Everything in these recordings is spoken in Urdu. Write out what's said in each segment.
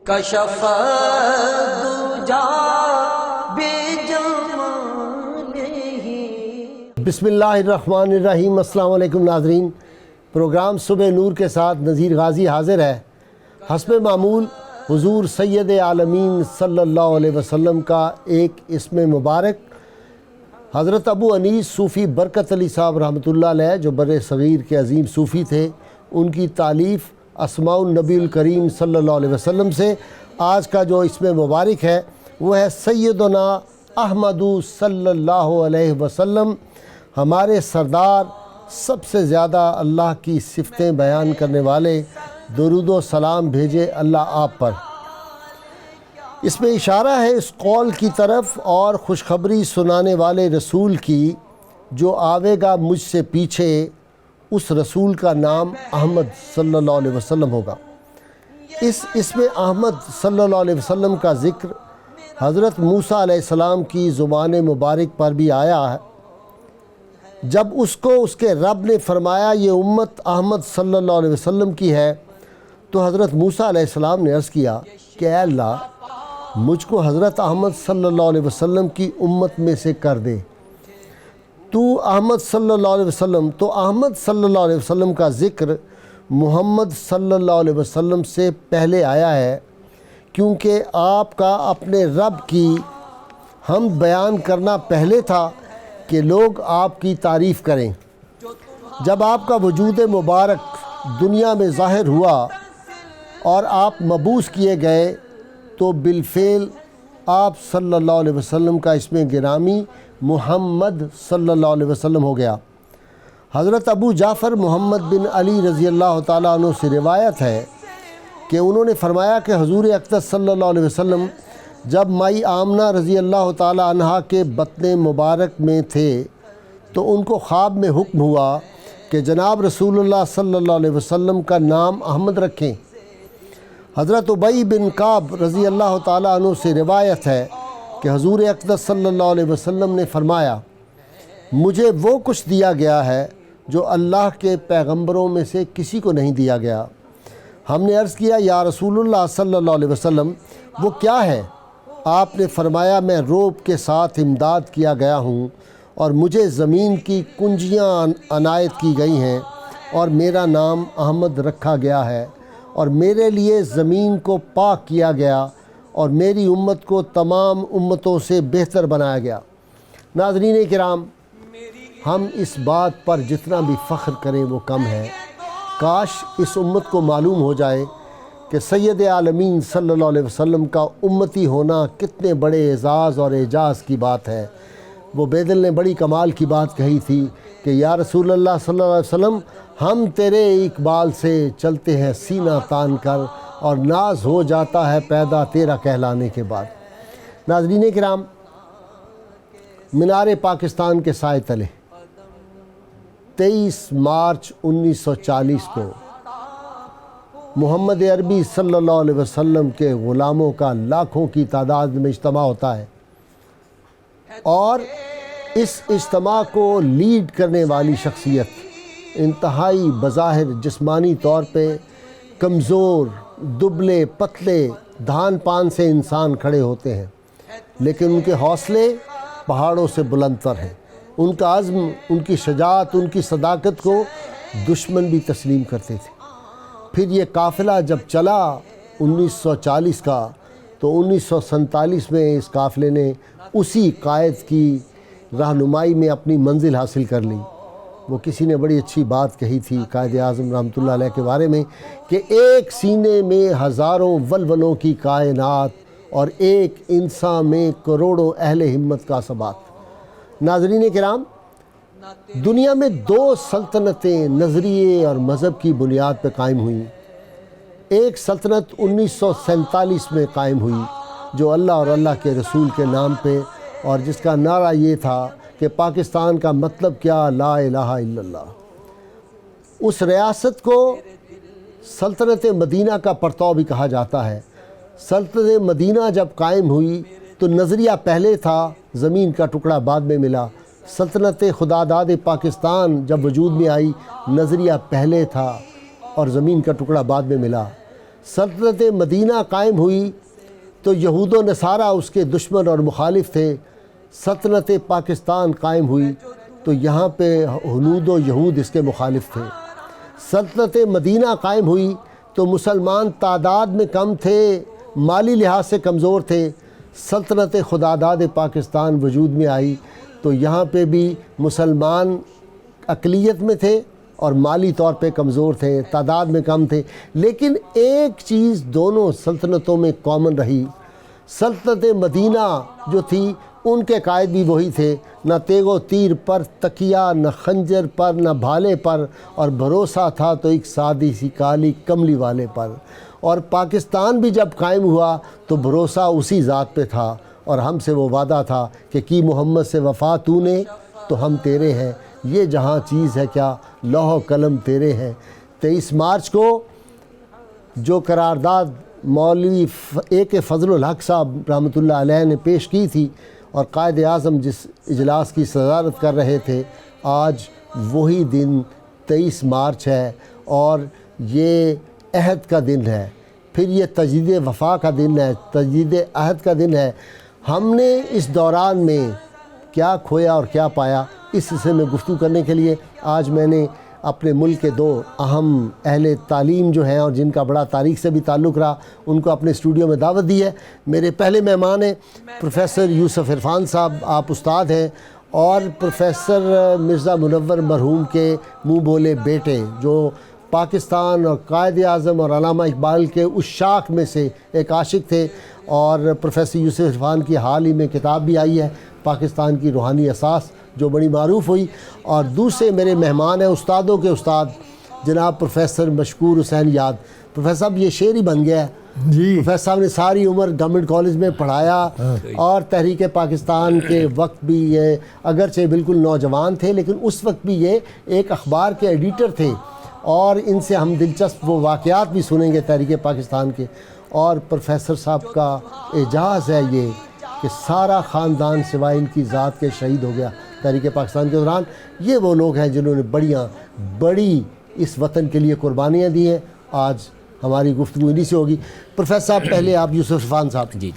کشف الدجى بجماله. بسم اللہ الرحمن الرحیم. السلام علیکم ناظرین. پروگرام صبح نور کے ساتھ نذیر غازی حاضر ہے. حسب معمول حضور سید عالمین صلی اللہ علیہ وسلم کا ایک اسم مبارک حضرت ابو انیس صوفی برکت علی صاحب رحمۃ اللہ علیہ جو بر صغیر کے عظیم صوفی تھے، ان کی تالیف اسماء النبی الکریم صلی اللہ علیہ وسلم سے آج کا جو اسم مبارک ہے وہ ہے سیدنا احمد صلی اللہ علیہ وسلم. ہمارے سردار سب سے زیادہ اللہ کی صفتیں بیان کرنے والے، درود و سلام بھیجے اللہ آپ پر. اس میں اشارہ ہے اس قول کی طرف اور خوشخبری سنانے والے رسول کی جو آوے گا مجھ سے پیچھے، اس رسول کا نام احمد صلی اللہ علیہ وسلم ہوگا. اس میں احمد صلی اللہ علیہ وسلم کا ذکر حضرت موسیٰ علیہ السلام کی زبان مبارک پر بھی آیا ہے. جب اس کو اس کے رب نے فرمایا یہ امت احمد صلی اللہ علیہ وسلم کی ہے، تو حضرت موسیٰ علیہ السلام نے عرض کیا کہ اے اللہ، مجھ کو حضرت احمد صلی اللہ علیہ وسلم کی امت میں سے کر دے. تو احمد صلی اللہ علیہ وسلم، تو احمد صلی اللہ علیہ وسلم کا ذکر محمد صلی اللہ علیہ وسلم سے پہلے آیا ہے، کیونکہ آپ کا اپنے رب کی حمد بیان کرنا پہلے تھا کہ لوگ آپ کی تعریف کریں. جب آپ کا وجود مبارک دنیا میں ظاہر ہوا اور آپ مبعوث کیے گئے تو بالفعل آپ صلی اللہ علیہ وسلم کا اسم گرامی محمد صلی اللہ علیہ وسلم ہو گیا. حضرت ابو جعفر محمد بن علی رضی اللہ تعالیٰ عنہ سے روایت ہے کہ انہوں نے فرمایا کہ حضور اقدس صلی اللہ علیہ وسلم جب مائی آمنہ رضی اللہ تعالیٰ عنہا کے بطن مبارک میں تھے تو ان کو خواب میں حکم ہوا کہ جناب رسول اللہ صلی اللہ علیہ وسلم کا نام احمد رکھیں. حضرت ابی بن کعب رضی اللہ تعالیٰ عنہ سے روایت ہے کہ حضور اقدس صلی اللہ علیہ وسلم نے فرمایا مجھے وہ کچھ دیا گیا ہے جو اللہ کے پیغمبروں میں سے کسی کو نہیں دیا گیا. ہم نے عرض کیا یا رسول اللہ صلی اللہ علیہ وسلم وہ کیا ہے؟ آپ نے فرمایا میں روب کے ساتھ امداد کیا گیا ہوں اور مجھے زمین کی کنجیاں عنایت کی گئی ہیں اور میرا نام احمد رکھا گیا ہے اور میرے لیے زمین کو پاک کیا گیا اور میری امت کو تمام امتوں سے بہتر بنایا گیا. ناظرین کرام، ہم اس بات پر جتنا بھی فخر کریں وہ کم ہے. کاش اس امت کو معلوم ہو جائے کہ سید عالمین صلی اللہ علیہ وسلم کا امتی ہونا کتنے بڑے اعزاز اور اعجاز کی بات ہے. وہ بیدل نے بڑی کمال کی بات کہی تھی کہ یا رسول اللہ صلی اللہ علیہ وسلم ہم تیرے اقبال سے چلتے ہیں سینہ تان کر اور ناز ہو جاتا ہے پیدا تیرا کہلانے کے بعد. ناظرین کرام، مینار پاکستان کے سائے تلے 23 مارچ 1940 کو محمد عربی صلی اللہ علیہ وسلم کے غلاموں کا لاکھوں کی تعداد میں اجتماع ہوتا ہے اور اس اجتماع کو لیڈ کرنے والی شخصیت انتہائی بظاہر جسمانی طور پہ کمزور، دبلے پتلے، دھان پان سے انسان کھڑے ہوتے ہیں، لیکن ان کے حوصلے پہاڑوں سے بلند تر ہیں. ان کا عزم، ان کی شجاعت، ان کی صداقت کو دشمن بھی تسلیم کرتے تھے. پھر یہ قافلہ جب چلا 1940 کا تو 1947 میں اس قافلے نے اسی قائد کی رہنمائی میں اپنی منزل حاصل کر لی. وہ کسی نے بڑی اچھی بات کہی تھی قائد اعظم رحمۃ اللہ علیہ کے بارے میں کہ ایک سینے میں ہزاروں ولولوں کی کائنات اور ایک انسان میں کروڑوں اہل ہمت کا ثبات. ناظرین کرام، دنیا میں 2 سلطنتیں نظریے اور مذہب کی بنیاد پہ قائم ہوئیں. ایک سلطنت 1947 میں قائم ہوئی جو اللہ اور اللہ کے رسول کے نام پہ، اور جس کا نعرہ یہ تھا کہ پاکستان کا مطلب کیا، لا الہ الا اللہ. اس ریاست کو سلطنت مدینہ کا پرتو بھی کہا جاتا ہے. سلطنت مدینہ جب قائم ہوئی تو نظریہ پہلے تھا، زمین کا ٹکڑا بعد میں ملا. سلطنت خداداد پاکستان جب وجود میں آئی نظریہ پہلے تھا اور زمین کا ٹکڑا بعد میں ملا. سلطنت مدینہ قائم ہوئی تو یہود و نصارہ اس کے دشمن اور مخالف تھے. سلطنت پاکستان قائم ہوئی تو یہاں پہ ہنود و یہود اس کے مخالف تھے. سلطنت مدینہ قائم ہوئی تو مسلمان تعداد میں کم تھے, مالی لحاظ سے کمزور تھے. سلطنت خداداد پاکستان وجود میں آئی تو یہاں پہ بھی مسلمان اقلیت میں تھے اور مالی طور پہ کمزور تھے, تعداد میں کم تھے. لیکن ایک چیز دونوں سلطنتوں میں کامن رہی. سلطنت مدینہ جو تھی ان کے قائد بھی وہی تھے, نہ تیگ و تیر پر تکیہ, نہ خنجر پر, نہ بھالے پر, اور بھروسہ تھا تو ایک سادی سی کالی کملی والے پر. اور پاکستان بھی جب قائم ہوا تو بھروسہ اسی ذات پہ تھا, اور ہم سے وہ وعدہ تھا کہ کی محمد سے وفا تو نے تو ہم تیرے ہیں, یہ جہاں چیز ہے کیا لوح و قلم تیرے ہیں. 23 مارچ کو جو قرارداد مولوی A.K. فضل الحق صاحب رحمۃ اللہ علیہ نے پیش کی تھی اور قائد اعظم جس اجلاس کی صدارت کر رہے تھے, آج وہی دن 23 مارچ ہے اور یہ عہد کا دن ہے. پھر یہ تجدید وفا کا دن ہے, تجدید عہد کا دن ہے. ہم نے اس دوران میں کیا کھویا اور کیا پایا, اس سلسلے میں گفتگو کرنے کے لیے آج میں نے اپنے ملک کے 2 اہم اہل تعلیم جو ہیں اور جن کا بڑا تاریخ سے بھی تعلق رہا, ان کو اپنے اسٹوڈیو میں دعوت دی ہے. میرے پہلے مہمان ہیں پروفیسر یوسف عرفان صاحب, آپ استاد ہیں, اور پروفیسر مرزا منور مرحوم کے منہ بولے بیٹے جو پاکستان اور قائد اعظم اور علامہ اقبال کے عشاق میں سے ایک عاشق تھے. اور پروفیسر یوسف عرفان کی حال ہی میں کتاب بھی آئی ہے پاکستان کی روحانی اساس, جو بڑی معروف ہوئی. اور دوسرے میرے مہمان ہیں استادوں کے استاد جناب پروفیسر مشکور حسین یاد. پروفیسر صاحب یہ شعر ہی بن گیا ہے جی. پروفیسر صاحب نے ساری عمر گورنمنٹ کالج میں پڑھایا اور تحریک پاکستان کے وقت بھی یہ اگرچہ بالکل نوجوان تھے لیکن اس وقت بھی یہ ایک اخبار کے ایڈیٹر تھے, اور ان سے ہم دلچسپ وہ واقعات بھی سنیں گے تحریک پاکستان کے. اور پروفیسر صاحب کا اعجاز ہے یہ کہ سارا خاندان سوائے ان کی ذات کے شہید ہو گیا تحریک پاکستان کے دوران. یہ وہ لوگ ہیں جنہوں نے بڑی اس وطن کے لیے قربانیاں دی ہیں. آج ہماری گفتگو انہی سے ہوگی. پروفیسر صاحب پہلے آپ یوسف عرفان صاحب, جی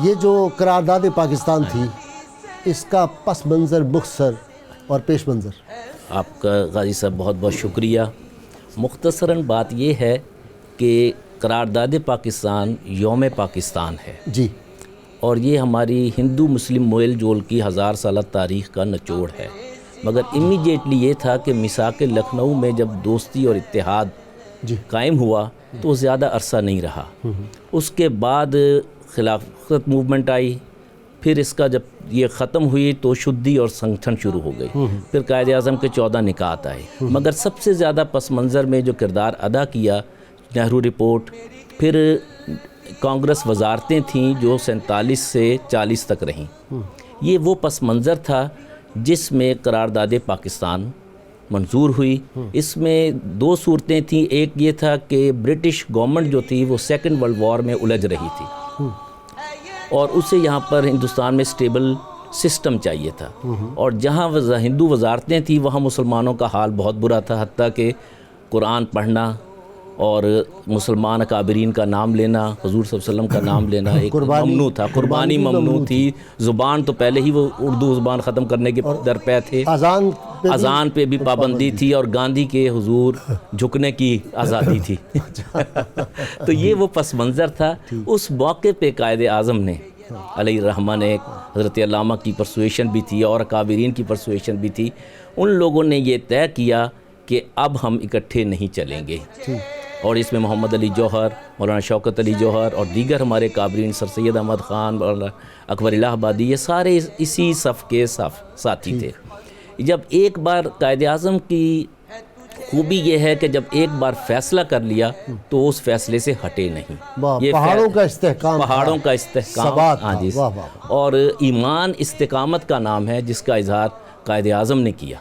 یہ جو قرارداد پاکستان تھی اس کا پس منظر مختصر اور پیش منظر. آپ کا غازی صاحب بہت بہت شکریہ. مختصراً بات یہ ہے کہ قرارداد پاکستان یوم پاکستان ہے جی, اور یہ ہماری ہندو مسلم میل جول کی 1000 سالہ تاریخ کا نچوڑ ہے. مگر امیڈیٹلی یہ تھا کہ میثاق لکھنؤ میں جب دوستی اور اتحاد جی قائم ہوا تو زیادہ عرصہ نہیں رہا. اس کے بعد خلافت موومنٹ آئی, پھر اس کا جب یہ ختم ہوئی تو شدی اور سنگٹھن شروع ہو گئی. پھر قائد اعظم کے 14 نکات آئے. مگر سب سے زیادہ پس منظر میں جو کردار ادا کیا نہرو رپورٹ, پھر کانگریس وزارتیں تھیں جو 47 سے 40 تک رہیں. یہ وہ پس منظر تھا جس میں قرارداد پاکستان منظور ہوئی. اس میں 2 صورتیں تھیں. ایک یہ تھا کہ برٹش گورنمنٹ جو تھی وہ 2nd ورلڈ وار میں الجھ رہی تھی اور اسے یہاں پر ہندوستان میں سٹیبل سسٹم چاہیے تھا, اور جہاں ہندو وزارتیں تھیں وہاں مسلمانوں کا حال بہت برا تھا, حتیٰ کہ قرآن پڑھنا اور مسلمان اکابرین کا نام لینا, حضور صلی اللہ علیہ وسلم کا نام لینا ایک ممنوع تھا. قربانی ممنوع تھی. زبان تو پہلے ہی وہ اردو زبان ختم کرنے کے درپے تھے. اذان پہ بھی پابندی تھی, اور گاندھی کے حضور جھکنے کی آزادی تھی. تو یہ وہ پس منظر تھا. اس موقع پہ قائد اعظم نے علیہ الرحمٰن, ایک حضرت علامہ کی پرسویشن بھی تھی اور اکابرین کی پرسویشن بھی تھی, ان لوگوں نے یہ طے کیا کہ اب ہم اکٹھے نہیں چلیں گے. اور اس میں محمد علی جوہر, مولانا شوکت علی جوہر اور دیگر ہمارے کابرین, سر سید احمد خان, اکبر الہ آبادی, یہ سارے اسی صف کے ساتھی تھے. جب ایک بار قائد اعظم کی خوبی یہ ہے کہ جب ایک بار فیصلہ کر لیا تو اس فیصلے سے ہٹے نہیں. یہ پہاڑوں کا استحکام, پہاڑوں کا استحکام, ہاں جی, اور ایمان استقامت کا نام ہے جس کا اظہار قائد اعظم نے کیا.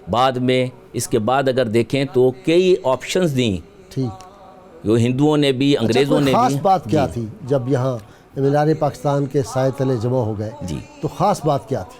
بعد میں اس کے بعد اگر دیکھیں تو کئی آپشنز دیں جو ہندوؤں نے بھی, انگریزوں نے بھی. خاص بات کیا تھی جب یہاں مینار پاکستان کے سائے تلے جمع ہو گئے؟ جی, تو خاص بات کیا تھی؟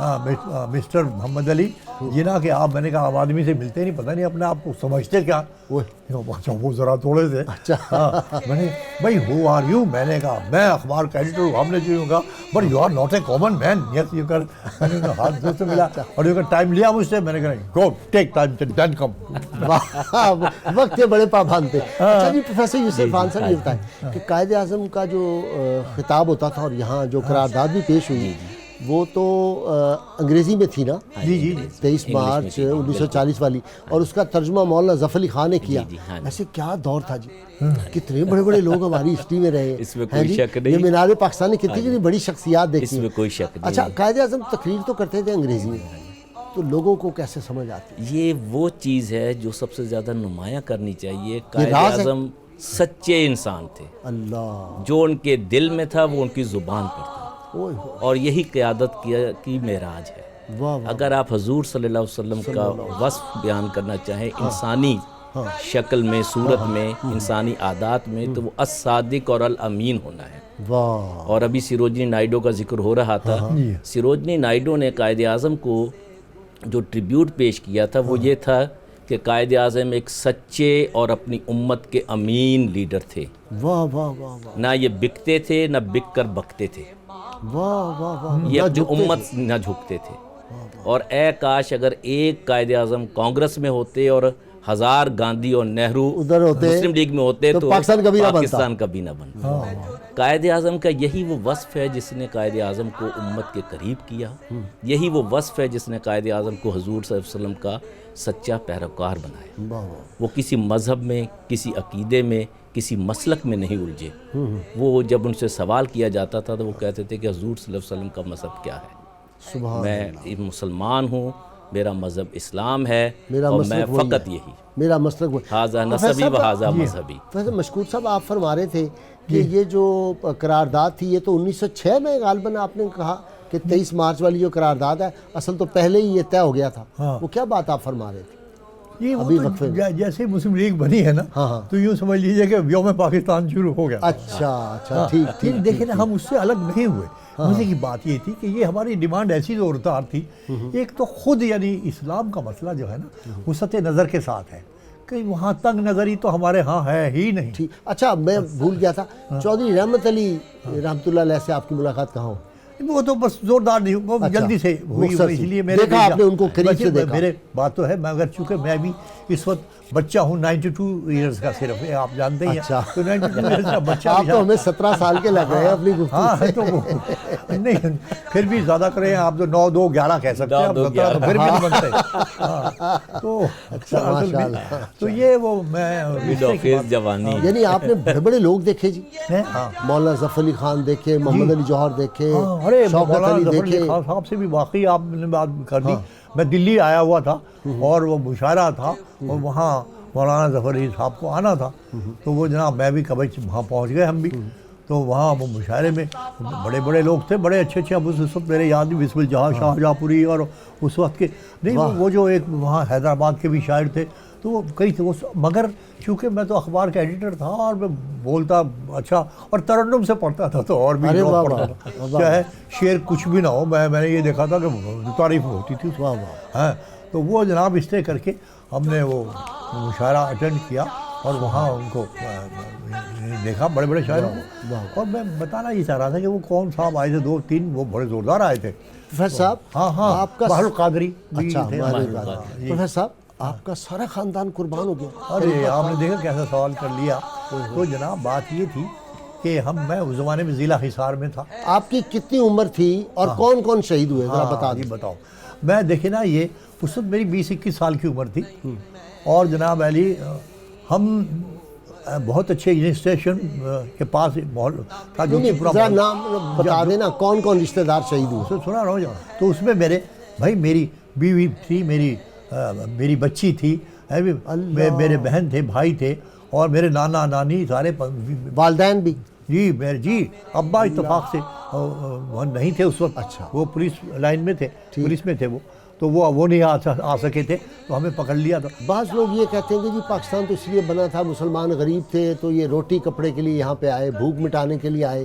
مسٹر محمد علی جناح کہ آپ، میں نے کہا آپ آدمی سے ملتے نہیں، پتہ نہیں اپنے آپ کو سمجھتے کیا. اچھا وہ ذرا تھوڑے سے میں نے بھائی ہو آر یو، میں نے کہا میں اخبار کا ایڈیٹر ہوں. ہم نے جو کہا but you are not a common man. Yes you کر. میں نے کہا ہاتھ سے ملا اور یہ ٹائم لیا مجھ سے. میں نے کہا گو ٹیک ٹائم دین کم. وقت کے بڑے پابند تھے. اچھا جی پروفیسر یوسف خان صاحب یہ بتائیں کہ قائد اعظم کا جو خطاب ہوتا تھا اور یہاں جو قرارداد بھی پیش ہوئی وہ تو انگریزی میں تھی نا؟ جی 23 مارچ 1940 والی، اور اس کا ترجمہ مولانا ظفر علی خان نے کیا. ایسے کیا دور تھا جی، کتنے بڑے بڑے لوگ ہماری ہسٹری میں رہے. اس میں کوئی شک نہیں. یہ مینار پاکستان نے کتنی بڑی شخصیات دیکھی. اس میں کوئی شک نہیں. اچھا قائد اعظم تقریر تو کرتے تھے انگریزی میں، تو لوگوں کو کیسے سمجھ آتی؟ یہ وہ چیز ہے جو سب سے زیادہ نمایاں کرنی چاہیے. قائد اعظم سچے انسان تھے. اللہ، جو ان کے دل میں تھا وہ ان کی زبان پر تھا، اور یہی قیادت کی معراج ہے. اگر آپ حضور صلی اللہ علیہ وسلم کا وصف بیان کرنا چاہیں انسانی شکل میں، صورت میں، انسانی عادات میں، تو وہ الصادق اور الامین ہونا ہے. اور ابھی سروجنی نائیڈو کا ذکر ہو رہا تھا. سروجنی نائیڈو نے قائد اعظم کو جو ٹریبیوٹ پیش کیا تھا وہ یہ تھا کہ قائد اعظم ایک سچے اور اپنی امت کے امین لیڈر تھے. نہ یہ بکتے تھے نہ بک کر بکتے تھے. یہ اپنی امت نہ جھکتے تھے. اور اے کاش اگر ایک قائد اعظم کانگریس میں ہوتے اور 1000 گاندھی اور نہرو ادھر ہوتے، مسلم لیگ میں ہوتے تو پاکستان کبھی نہ بنتا. قائد اعظم کا یہی وہ وصف ہے جس نے قائد اعظم کو امت کے قریب کیا. یہی وہ وصف ہے جس نے قائد اعظم کو حضور صلی اللہ علیہ وسلم کا سچا پیروکار بنایا. وہ کسی مذہب میں، کسی عقیدے میں، کسی مسلک میں نہیں الجھے. وہ جب ان سے سوال کیا جاتا تھا تو وہ کہتے تھے کہ حضور صلی اللہ علیہ وسلم کا مذہب کیا ہے. میں مسلمان ہوں، میرا مذہب اسلام ہے، اور میں فقط یہی، میرا مسلک ہاذا نسبی و ہاذا مذہبی. مشکور صاحب آپ فرما رہے تھے کہ یہ جو قرارداد تھی یہ تو 1906 میں غالباً آپ نے کہا کہ 23 مارچ والی جو قرارداد ہے اصل تو پہلے ہی یہ طے ہو گیا تھا. وہ کیا بات آپ فرما رہے تھے؟ یہ وہ تو جیسے مسلم لیگ بنی ہے نا تو یوں سمجھ لیجئے کہ یوم پاکستان شروع ہو گیا. اچھا ٹھیک. دیکھیں نا ہم اس سے الگ نہیں ہوئے. مجھے کی بات یہ تھی کہ یہ ہماری ڈیمانڈ ایسی زوردار تھی. ایک تو خود یعنی اسلام کا مسئلہ جو ہے نا وسعت نظر کے ساتھ ہے کہ وہاں تنگ نظری تو ہمارے ہاں ہے ہی نہیں. اچھا میں بھول گیا تھا، چودھری رحمت علی رحمۃ اللہ علیہ سے آپ کی ملاقات کہاں ہو؟ وہ تو بس زوردار نہیں، وہ جلدی سے ہوئی، اس لیے دیکھا آپ نے ان کو قریب سے دیکھا. میرے بات تو ہے، مگر چونکہ میں بھی اس وقت بچہ ہوں 92 ایئرز کا صرف، آپ جانتے ہی ہیں. تو 92 ایئرز کا بچہ آپ تو ہمیں 17 سال کے لگ رہے ہیں اپنی گفتگو. ہاں تو نہیں پھر بھی زیادہ کریں آپ تو 9 2 11 کہہ سکتے ہیں، تو پھر بھی نہیں بنتے. تو یہ وہ میں جوانی، یعنی آپ نے بڑے بڑے لوگ دیکھے جی. مولانا ظفر علی خان دیکھے، محمد علی جوہر دیکھے، شوکت علی دیکھے. خان صاحب سے بھی واقعی آپ نے بات کر دی. میں دلی آیا ہوا تھا اور وہ مشاعرہ تھا اور وہاں مولانا ظفر علی صاحب کو آنا تھا، تو وہ جناب میں بھی کبھی وہاں پہنچ گئے ہم بھی. تو وہاں وہ مشاعرے میں بڑے بڑے لوگ تھے، بڑے اچھے اچھے. اب اس وقت میرے یاد بھی بسم الجہاں شاہ جہاں پوری اور اس وقت کے نہیں وہ جو ایک وہاں حیدرآباد کے بھی شاعر تھے، تو وہ کئی تھے. مگر چونکہ میں تو اخبار کا ایڈیٹر تھا اور میں بولتا اچھا اور ترنم سے پڑھتا تھا تو اور بھی پڑھتا تھا. چاہے شعر کچھ بھی نہ ہو، میں نے یہ دیکھا تھا کہ تعریف ہوتی تھی. ہاں تو وہ جناب اس طرح کر کے ہم نے وہ مشاعرہ اٹینڈ کیا اور وہاں ان کو دیکھا، بڑے بڑے شاعروں کو. اور میں بتانا یہ چاہ رہا تھا کہ وہ کون صاحب آئے تھے، 2-3 وہ بڑے زوردار آئے تھے. پروفیسر صاحب ہاں آپ کا بہر القادری. اچھا پروفیسر صاحب آپ کا سارا خاندان قربان ہو گیا. ارے آپ نے دیکھا کیسا سوال کر لیا. تو جناب بات یہ تھی کہ میں اس زمانے میں ضلع حصار میں تھا. آپ کی کتنی عمر تھی اور کون کون شہید ہوئے ذرا بتا دیں. بتاؤ. میں دیکھیں نا یہ اس وقت میری 20-21 سال کی عمر تھی اور جناب علی ہم بہت اچھے اسٹیشن کے پاس تھا جو کہ پورا نام بتا دینا کون کون رشتہ دار شہید ہوئے. سنا رہا ہوں. تو اس میں میری بیوی تھی، میری بچی تھی، میرے بہن تھے، بھائی تھے اور میرے نانا نانی سارے، والدین بھی. جی ابا اتفاق سے نہیں تھے اس وقت. اچھا. وہ پولیس لائن میں تھے، پولیس میں تھے وہ. تو وہ نہیں آ سکے تھے تو ہمیں پکڑ لیا تھا. بعض لوگ یہ کہتے ہیں کہ جی پاکستان تو اس لیے بنا تھا، مسلمان غریب تھے تو یہ روٹی کپڑے کے لیے یہاں پہ آئے، بھوک مٹانے کے لیے آئے،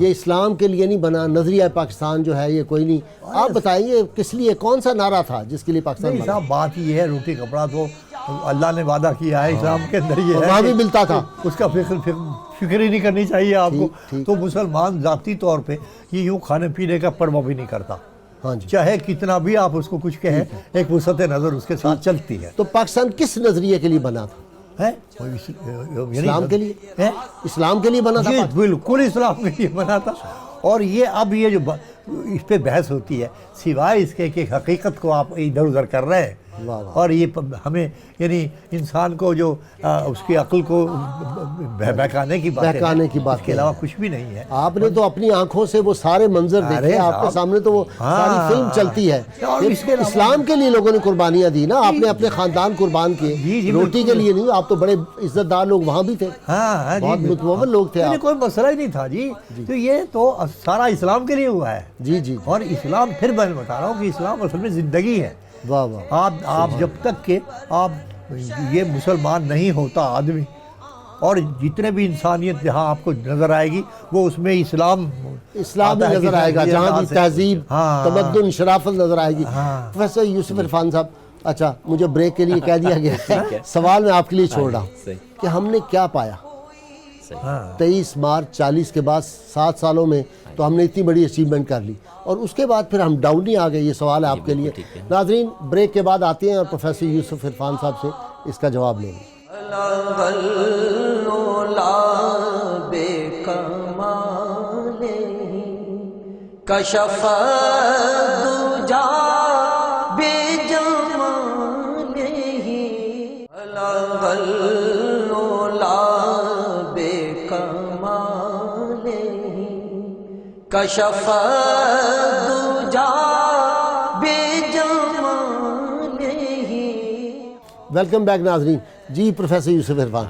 یہ اسلام کے لیے نہیں بنا. نظریہ پاکستان جو ہے یہ کوئی نہیں. آپ بتائیے کس لیے، کون سا نعرہ تھا جس کے لیے پاکستان نہیں بنا؟ صاحب بات یہ ہے، روٹی کپڑا تو اللہ نے وعدہ کیا ہے، اسلام کے اندر یہ ہے وہاں بھی ملتا تھا، اس کا فکر ہی نہیں کرنی چاہیے آپ کو. تو مسلمان ذاتی طور پہ یہ یوں کھانے پینے کا پرواہ بھی نہیں کرتا. ہاں جی. چاہے کتنا بھی آپ اس کو کچھ کہیں، ایک وسعت نظر اس کے ساتھ چلتی ہے. تو پاکستان کس نظریے کے لیے بنا تھا؟ اسلام کے لیے؟ اسلام کے لیے بنا تھا؟ بالکل اسلام کے لیے بنا تھا. اور یہ اب یہ جو اس پہ بحث ہوتی ہے، سوائے اس کے کہ حقیقت کو آپ ادھر ادھر کر رہے ہیں، اور یہ ہمیں یعنی انسان کو جو اس کی عقل کو بہکانے کی بات اس کے علاوہ کچھ بھی نہیں ہے. آپ نے تو اپنی آنکھوں سے وہ سارے منظر دیکھے، آپ کے سامنے تو وہ ساری فلم چلتی ہے. اسلام کے لیے لوگوں نے قربانیاں دی نا، آپ نے اپنے خاندان قربان کیے، روٹی کے لیے نہیں. آپ تو بڑے عزت دار لوگ وہاں بھی تھے، بہت متمول لوگ تھے. کوئی مسئلہ ہی نہیں تھا جی. تو یہ تو سارا اسلام کے لیے ہوا ہے. جی جی. اور اسلام پھر میں بتا رہا ہوں کہ اسلام اصل میں زندگی ہے. واہ واہ. آپ جب تک کہ آپ یہ مسلمان نہیں ہوتا آدمی، اور جتنے بھی انسانیت جہاں آپ کو نظر آئے گی وہ اس میں اسلام ہی نظر آئے گا، جہاں بھی تہذیب، تمدن، شرافت نظر آئے گی. پروفیسر یوسف عرفان صاحب، اچھا مجھے بریک کے لیے کہہ دیا گیا، سوال میں آپ کے لیے چھوڑ رہا ہوں کہ ہم نے کیا پایا 23 مارچ 40 کے بعد 7 سالوں میں؟ تو ہم نے اتنی بڑی اچیومنٹ کر لی، اور اس کے بعد پھر ہم ڈاؤن ہی آ گئے. یہ سوال ہے آپ کے لیے. ناظرین بریک کے بعد آتے ہیں اور پروفیسر یوسف عرفان صاحب سے اس کا جواب لیں گے. کشف دجا بے جمال ہی، بے کمال ہی، کشف دجا بے جمال ہی. ویلکم بیک ناظرین. جی پروفیسر یوسف عرفان،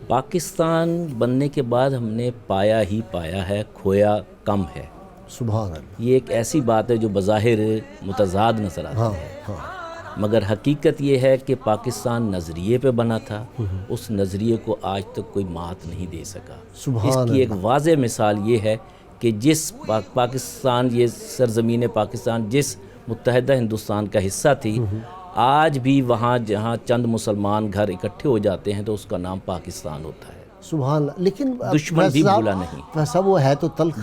پاکستان بننے کے بعد ہم نے پایا ہی پایا ہے، کھویا کم ہے. سبحان اللہ. یہ ایک ایسی بات ہے جو بظاہر متضاد نظر آتی ہے، مگر حقیقت یہ ہے کہ پاکستان نظریے پہ بنا تھا. اس نظریے کو آج تک کوئی مات نہیں دے سکا. اس کی ایک واضح مثال یہ ہے کہ جس پاکستان، یہ سرزمین پاکستان جس متحدہ ہندوستان کا حصہ تھی، آج بھی وہاں جہاں چند مسلمان گھر اکٹھے ہو جاتے ہیں تو اس کا نام پاکستان ہوتا ہے. سبحان اللہ. لیکن دشمن بھی بھولا نہیں. ویسا وہ ہے تو تلخ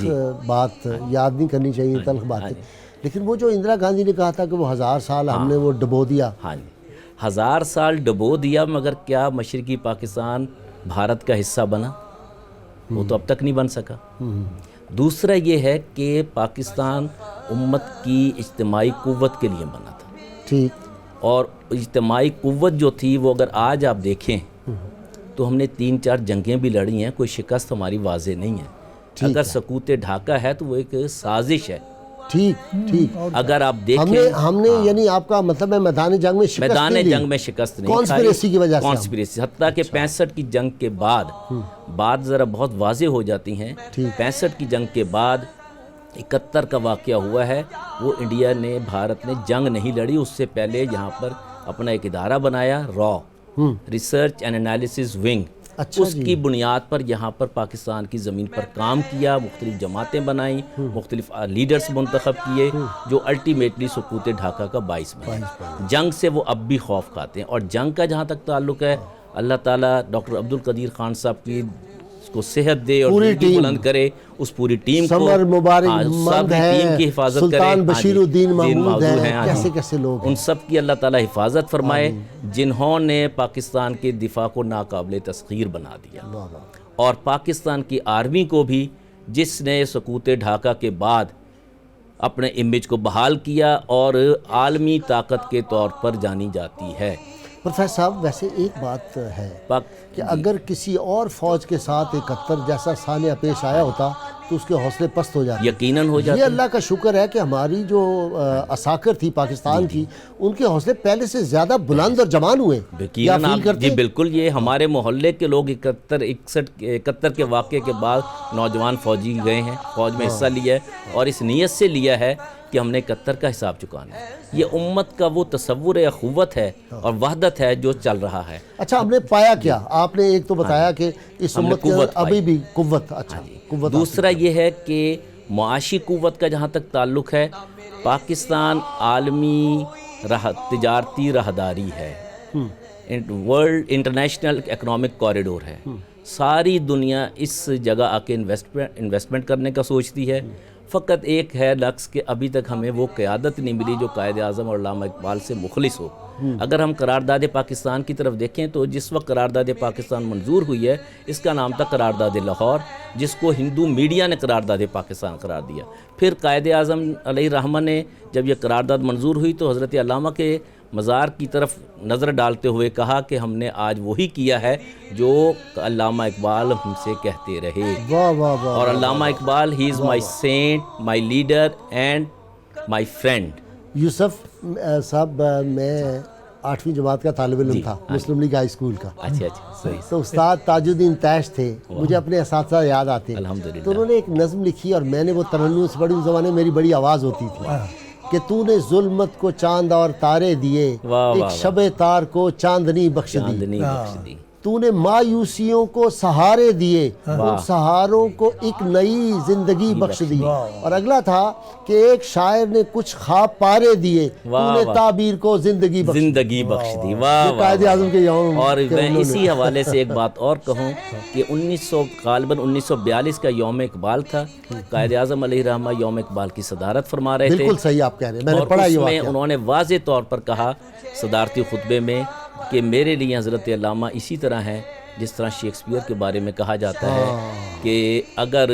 بات یاد نہیں کرنی چاہیے، تلخ باتیں. لیکن وہ جو اندرا گاندھی نے کہا تھا کہ وہ 1000 سال ہم نے وہ ڈبو دیا. ہاں جی، 1000 سال ڈبو دیا، مگر کیا مشرقی پاکستان بھارت کا حصہ بنا؟ وہ تو اب تک نہیں بن سکا. دوسرا یہ ہے کہ پاکستان امت کی اجتماعی قوت کے لیے بنا تھا. ٹھیک. اور اجتماعی قوت جو تھی وہ اگر آج آپ دیکھیں تو ہم نے 3-4 جنگیں بھی لڑی ہیں، کوئی شکست ہماری واضح نہیں ہے. اگر سقوط ڈھاکہ ہے تو وہ ایک سازش ہے. ٹھیک ٹھیک. اگر آپ دیکھیں ہم نے یعنی آپ کا مطلب ہے میدان جنگ میں شکست نہیں لی. میدان جنگ میں شکست نہیں، کانسپریسی کی وجہ سے. کانسپریسی، حتیٰ کہ 65 کی جنگ کے بعد بات ذرا بہت واضح ہو جاتی ہیں. 65 کی جنگ کے بعد 71 کا واقعہ ہوا ہے. وہ انڈیا نے، بھارت نے جنگ نہیں لڑی. اس سے پہلے یہاں پر اپنا ایک ادارہ بنایا، را ریسرچ اینڈ انالیسس ونگ. اس کی بنیاد پر یہاں پر پاکستان کی زمین پر کام کیا، مختلف جماعتیں بنائیں، مختلف لیڈرز منتخب کیے، جو الٹیمیٹلی سقوط ڈھاکہ کا باعث بنے. جنگ سے وہ اب بھی خوف کھاتے ہیں. اور جنگ کا جہاں تک تعلق ہے، اللہ تعالیٰ ڈاکٹر عبدالقدیر خان صاحب کی کو صحت دے اور زندگی بلند کرے. اس پوری ٹیم کو سمر مبارک مند ہے، ٹیم کی حفاظت کرے. سلطان بشیر الدین محمود ہیں، کیسے کیسے لوگ، ان سب کی اللہ تعالیٰ حفاظت فرمائے جنہوں نے پاکستان کے دفاع کو ناقابل تسخیر بنا دیا. اور پاکستان کی آرمی کو بھی، جس نے سقوط ڈھاکہ کے بعد اپنے امیج کو بحال کیا اور عالمی طاقت کے طور پر جانی جاتی ہے. پروفیسر صاحب ویسے ایک بات ہے کہ اگر کسی اور فوج کے ساتھ 71 جیسا سانحہ پیش آیا ہوتا تو اس کے حوصلے پست ہو جاتے. یقیناً ہو جاتے. یہ اللہ کا شکر ہے کہ ہماری جو عساکر تھی پاکستان کی، ان کے حوصلے پہلے سے زیادہ بلند اور جوان ہوئے. جی بالکل. یہ ہمارے محلے کے لوگ 71 کے واقعے کے بعد نوجوان فوجی گئے ہیں، فوج میں حصہ لیا ہے، اور اس نیت سے لیا ہے کہ ہم نے 71 کا حساب چکانا ہے. یہ امت کا وہ تصور اخوت ہے اور وحدت ہے جو چل رہا ہے. اچھا ہم نے پایا کیا؟ آپ نے ایک تو بتایا کہ اس ہم نے امت کے قوت ابھی پائی. بھی قوت. اچھا قوت. دوسرا یہ ہے کہ معاشی قوت کا جہاں تک تعلق ہے، پاکستان عالمی تجارتی راہداری ہے، ورلڈ انٹرنیشنل اکنامک کوریڈور ہے. ساری دنیا اس جگہ آ کے انویسٹمنٹ کرنے کا سوچتی ہے. فقط ایک ہے نقص کہ ابھی تک ہمیں وہ قیادت نہیں ملی جو قائد اعظم اور علامہ اقبال سے مخلص ہو. اگر ہم قرارداد پاکستان کی طرف دیکھیں تو جس وقت قرارداد پاکستان منظور ہوئی ہے اس کا نام تھا قرارداد لاہور، جس کو ہندو میڈیا نے قرارداد پاکستان قرار دیا. پھر قائد اعظم علیہ الرحمہ نے جب یہ قرارداد منظور ہوئی تو حضرت علامہ کے مزار کی طرف نظر ڈالتے ہوئے کہا کہ ہم نے آج وہی کیا ہے جو علامہ اقبال ہم سے کہتے رہے. واہ واہ واہ. اور علامہ اقبال ہی is my saint, my leader and my friend. Yusuf صاحب میں 8ویں جماعت کا طالب علم تھا مسلم لیگ ہائی اسکول کا. اچھا صحیح. تو استاد تاج الدین تیش تھے، مجھے اپنے اساتذہ یاد آتے ہیں. الحمدللہ. تو انہوں نے ایک نظم لکھی اور میں نے وہ ترنم سے پڑھی. اس زمانے میں میری بڑی آواز ہوتی تھی کہ تو نے ظلمت کو چاند اور تارے دیے، ایک شب تار کو چاندنی بخش دی. تو نے مایوسیوں کو سہارے دیے، ان سہاروں کو ایک نئی زندگی بخش دی. اور اگلا تھا کہ ایک شاعر نے کچھ خواب پارے دیے، تو نے تعبیر کو زندگی بخش دی. واہ یہ قائد اعظم کے یوم. اور میں اسی حوالے سے ایک بات اور کہوں کہ 1942 کا یوم اقبال تھا. قائد اعظم علیہ الرحمہ یوم اقبال کی صدارت فرما رہے تھے. بالکل صحیح آپ کہہ رہے ہیں، میں نے پڑھا یہ اور اس میں واقعہ. انہوں نے واضح طور پر کہا صدارتی خطبے میں کہ میرے لیے حضرت علامہ اسی طرح ہیں جس طرح شیکسپیئر کے بارے میں کہا جاتا ہے کہ اگر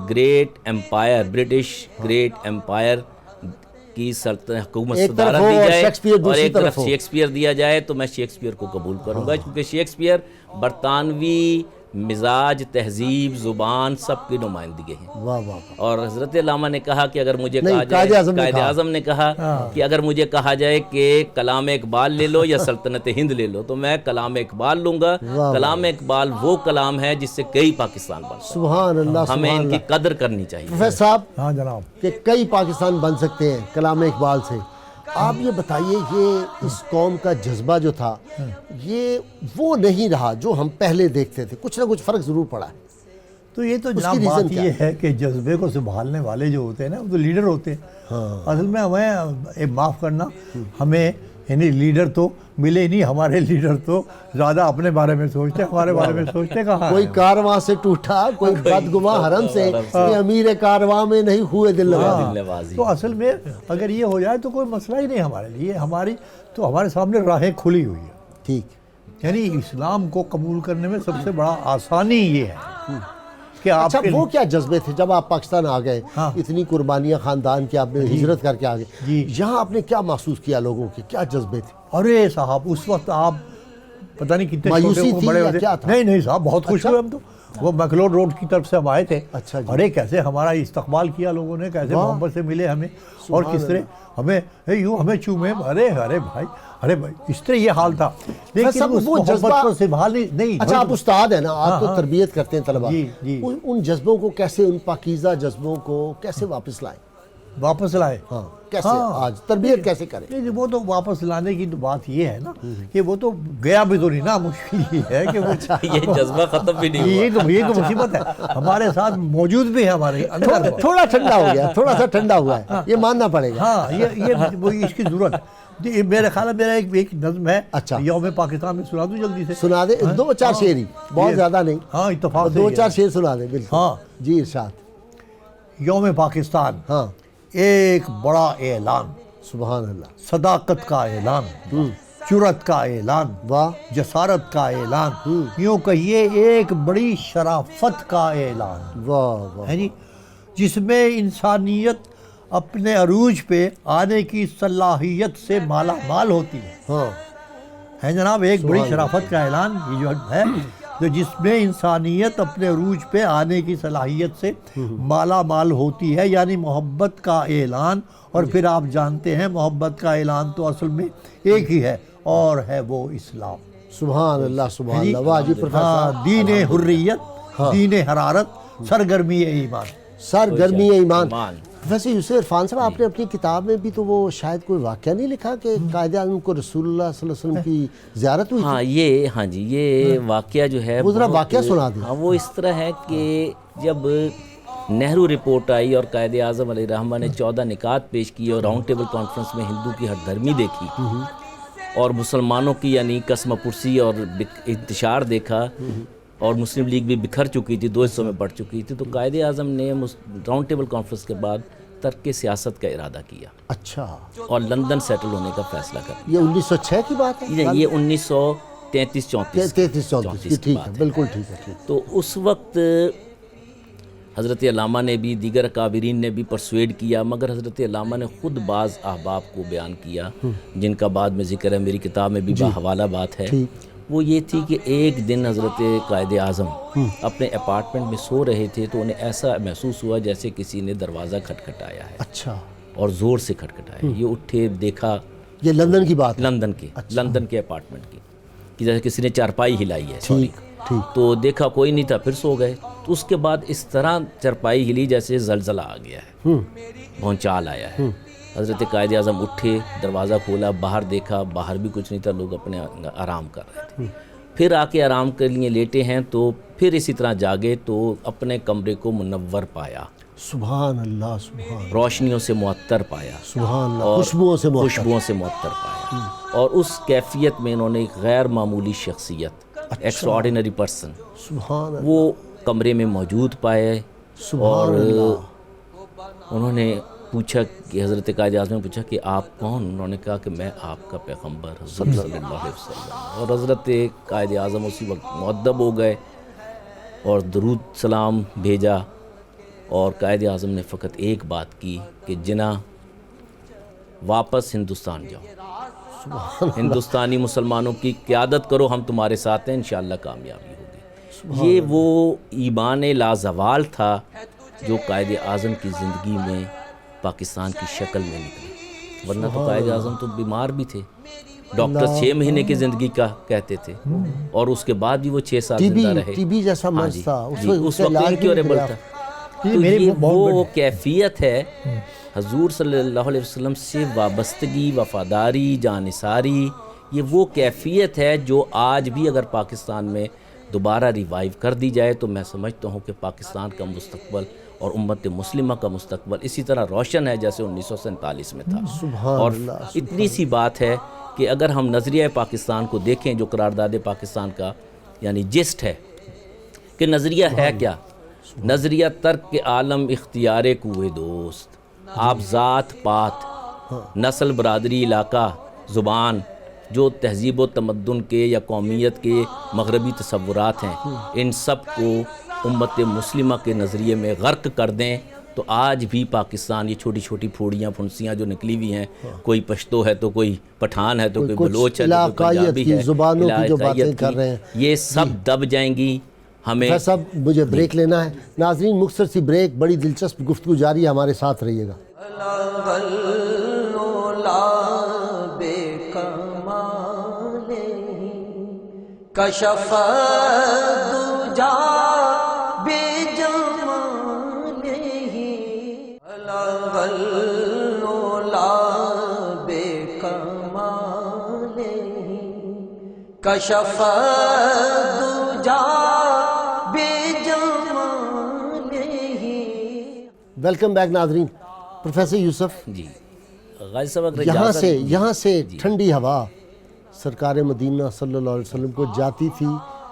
great empire, British great empire کی حکومت صدارت دی جائے اور ایک طرف شیکسپیئر دیا جائے تو میں شیکسپیئر کو قبول کروں گا، کیونکہ شیکسپیئر برطانوی مزاج، تہذیب، زبان سب کی نمائندگی ہیں. واہ واہ. اور حضرت علامہ نے کہا کہ اگر مجھے کہا جائے، قائد اعظم نے کہا کہ اگر مجھے کہا جائے کہ کلام اقبال لے لو یا سلطنت ہند لے لو تو میں کلام اقبال لوں گا. کلام اقبال وہ کلام ہے جس سے کئی پاکستان بن سکتے. سبحان اللہ. ہمیں ان کی قدر کرنی چاہیے. پروفیسر صاحب، ہاں جناب، کہ کئی پاکستان بن سکتے ہیں کلام اقبال سے. آپ یہ بتائیے یہ اس قوم کا جذبہ جو تھا یہ وہ نہیں رہا جو ہم پہلے دیکھتے تھے، کچھ نہ کچھ فرق ضرور پڑا ہے. تو یہ تو جناب بات یہ ہے کہ جذبے کو سنبھالنے والے جو ہوتے ہیں نا وہ تو لیڈر ہوتے ہیں. اصل میں ہمیں معاف کرنا، ہمیں یعنی لیڈر تو ملے نہیں. ہمارے لیڈر تو زیادہ اپنے بارے میں سوچتے، ہمارے بارے میں سوچتے کہاں. کوئی کارواں سے ٹوٹا، کوئی بدگماں حرم سے، کہ امیر کارواں میں نہیں ہوئے دل نوازی. تو اصل میں اگر یہ ہو جائے تو کوئی مسئلہ ہی نہیں ہمارے لیے. ہمارے سامنے راہیں کھلی ہوئی ہیں. ٹھیک. یعنی اسلام کو قبول کرنے میں سب سے بڑا آسانی یہ ہے کہ آپ اچھا وہ کیا جذبے تھے جب آپ پاکستان آ گئے؟ اتنی قربانیاں خاندان کی، آپ نے ہجرت کر کے آ گئے یہاں، آپ نے کیا محسوس کیا؟ لوگوں کے کیا جذبے تھے؟ ارے صاحب اس وقت آپ پتہ نہیں کتنے مایوسی تھی بڑے یا ہوتے. کیا تھا؟ نہیں صاحب بہت خوش ہوئے ہم تو. وہ میکلوڈ روڈ کی طرف سے ہم آئے تھے. اچھا جی. ارے کیسے ہمارا استقبال کیا لوگوں نے، کیسے محبت سے ملے ہمیں، اور کس طرح ہمیں یوں ہمیں چومے. ارے بھائی اس طرح یہ حال تھا. لیکن اس محبت کو سنبھالنے نہیں. اچھا آپ استاد ہیں نا، آپ تو تربیت کرتے ہیں طلباء. ان جذبوں کو کیسے، ان پاکیزہ جذبوں کو کیسے واپس لائیں؟ واپس لائے. ہاں کیسے آج تربیت کیسے کریں؟ نہیں وہ تو واپس لانے کی بات یہ ہے نا کہ وہ تو گیا بھی تو نہیں نا. مشکل یہ ہے کہ یہ جذبہ ختم بھی نہیں ہوا. یہ تو مصیبت ہے. ہمارے ساتھ موجود بھی ہے ہمارے اندر. تھوڑا ٹھنڈا ہو گیا، تھوڑا سا ٹھنڈا ہوا ہے، یہ ماننا پڑے گا. ہاں یہ اس کی ضرورت ہے. میرے خیال میں میرا ایک نظم ہے. اچا یوم پاکستان میں سنا دوں جلدی سے؟ سنا دے. 2-4 شعر ہی، بہت زیادہ نہیں. ہاں اتفاق سے 2-4 شعر سنا دے. بالکل. ہاں جی ارشاد. یوم پاکستان ہاں ایک بڑا اعلان، سبحان اللہ. صداقت کا اعلان، جرأت کا اعلان، واہ. جسارت کا اعلان، یوں کہیے ایک بڑی شرافت کا اعلان واہ واہ. ہے جی، جس میں انسانیت اپنے عروج پہ آنے کی صلاحیت سے مالا مال ہوتی ہے. ہاں ہے جناب، ایک بڑی شرافت کا اعلان یہ جو ہے، جو جس میں انسانیت اپنے عروج پہ آنے کی صلاحیت سے مالا مال ہوتی ہے، یعنی محبت کا اعلان. اور پھر آپ جانتے ہیں محبت کا اعلان تو اصل میں ایک ہی ہے اور ہے وہ اسلام. سبحان اللہ سبحان اللہ. واہ جی پروفیسر. دین حریت، دین حرارت، سرگرمی ایمان. سرگرمی ایمان. پروفیسر یوسف عرفان صاحب، آپ نے اپنی کتاب میں بھی تو وہ شاید کوئی واقعہ نہیں لکھا کہ قائد اعظم کو رسول اللہ صلی اللہ علیہ وسلم کی زیارت ہوئی؟ ہاں جی یہ واقعہ جو ہے وہ ذرا واقعہ سنا دیں۔ ہاں، وہ اس طرح ہے کہ جب نہرو رپورٹ آئی اور قائد اعظم علیہ الرحمہ نے 14 نکات پیش کیے اور راؤنڈ ٹیبل کانفرنس میں ہندو کی ہر دھرمی دیکھی اور مسلمانوں کی یعنی قسم پرسی اور انتشار دیکھا، اور مسلم لیگ بھی بکھر چکی تھی، 2 حصوں میں بڑھ چکی تھی، تو قائد اعظم نے راؤنڈ ٹیبل کانفرنس کے بعد ترک سیاست کا ارادہ کیا اچھا، اور لندن سیٹل ہونے کا فیصلہ کر یہ 1906 کی بات ہے؟ لیا۔ یہ 1933-34 کی، ٹھیک ہے، بالکل ٹھیک ہے، ٹھیک۔ تو اس وقت حضرت علامہ نے بھی، دیگر اکابرین نے بھی پرسویڈ کیا، مگر حضرت علامہ نے خود بعض احباب کو بیان کیا جن کا بعد میں ذکر ہے، میری کتاب میں بھی باحوالہ بات ہے۔ وہ یہ تھی کہ ایک دن حضرت قائد اعظم اپنے اپارٹمنٹ میں سو رہے تھے تو انہیں ایسا محسوس ہوا جیسے کسی نے دروازہ کھٹکھٹایا ہے، اچھا، اور زور سے کھٹکھٹایا۔ یہ اٹھے، دیکھا، یہ لندن کی بات ہے؟ لندن کے اپارٹمنٹ کی، کہ جیسے کسی نے چارپائی ہلائی ہے، سوری، تو دیکھا کوئی نہیں تھا، پھر سو گئے۔ تو اس کے بعد اس طرح چارپائی ہلی جیسے زلزلہ آ گیا ہے، بھونچال آیا ہے۔ حضرت قائد اعظم اٹھے، دروازہ کھولا، باہر دیکھا، باہر بھی کچھ نہیں تھا، لوگ اپنے آرام کر رہے تھے۔ پھر آ کے آرام کے لیے لیٹے ہیں تو پھر اسی طرح جاگے تو اپنے کمرے کو منور پایا، سبحان اللہ، سبحان، روشنیوں سے معطر پایا، سبحان اللہ، اور خوشبوؤں سے معطر پایا، اور اس کیفیت میں انہوں نے ایک غیر معمولی شخصیت، ایکسٹراڈینری پرسن، سبحان اللہ، وہ کمرے میں موجود پائے۔ اور انہوں نے پوچھا کہ حضرت قائد اعظم نے پوچھا کہ آپ کون؟ انہوں نے کہا کہ میں آپ کا پیغمبر حضرت صلی اللہ علیہ وسلم۔ اور حضرت قائد اعظم اسی وقت مؤدب ہو گئے اور درود سلام بھیجا، اور قائد اعظم نے فقط ایک بات کی کہ جناح واپس ہندوستان جاؤ، ہندوستانی مسلمانوں کی قیادت کرو، ہم تمہارے ساتھ ہیں، انشاءاللہ کامیابی ہوگی۔ یہ وہ ایمان لازوال تھا جو قائد اعظم کی زندگی میں پاکستان کی شکل میں نکلی، ورنہ تو قائد اعظم تو بیمار بھی تھے، ڈاکٹر 6 مہینے کی زندگی کا کہتے تھے، اور اس کے بعد بھی وہ 6 سال زندہ رہے۔ ٹی بی جیسا مرض تھا، اس وقت انکیوریبل تھا۔ تو یہ وہ کیفیت ہے حضور صلی اللہ علیہ وسلم سے وابستگی، وفاداری، جانثاری، یہ وہ کیفیت ہے جو آج بھی اگر پاکستان میں دوبارہ ریوائیو کر دی جائے تو میں سمجھتا ہوں کہ پاکستان کا مستقبل اور امت مسلمہ کا مستقبل اسی طرح روشن ہے جیسے 1947 میں تھا۔ اور اتنی سی بات ہے کہ اگر ہم نظریہ پاکستان کو دیکھیں جو قرارداد پاکستان کا یعنی جسٹ ہے کہ نظریہ ہے کیا؟ نظریہ ترک کے عالم اختیار کوہ دوست، آپ ذات پات، نسل، برادری، علاقہ، زبان، جو تہذیب و تمدن کے یا قومیت کے مغربی تصورات ہیں، ان سب کو امت مسلمہ کے نظریے میں غرق کر دیں تو آج بھی پاکستان یہ چھوٹی چھوٹی پھوڑیاں پھنسیاں جو نکلی ہوئی ہیں، کوئی پشتو ہے تو کوئی پٹھان ہے تو کوئی بلوچ ہے تو کوئی پنجابی ہے، زبانوں کی جو باتیں کر رہے ہیں، یہ سب دب جائیں گی۔ ہمیں صاحب مجھے بریک لینا ہے۔ ناظرین مختصر سی بریک، بڑی دلچسپ گفتگو جاری ہے، ہمارے ساتھ رہیے گا۔ کشف دجا بے جمالہ الولا بے کمالہ کشف دجا بے جمالہ۔ ویلکم بیک ناظرین۔ پروفیسر یوسف جی غازی صاحب اگر یہاں سے ٹھنڈی ہوا سرکار مدینہ صلی اللہ علیہ وسلم کو جاتی تھی،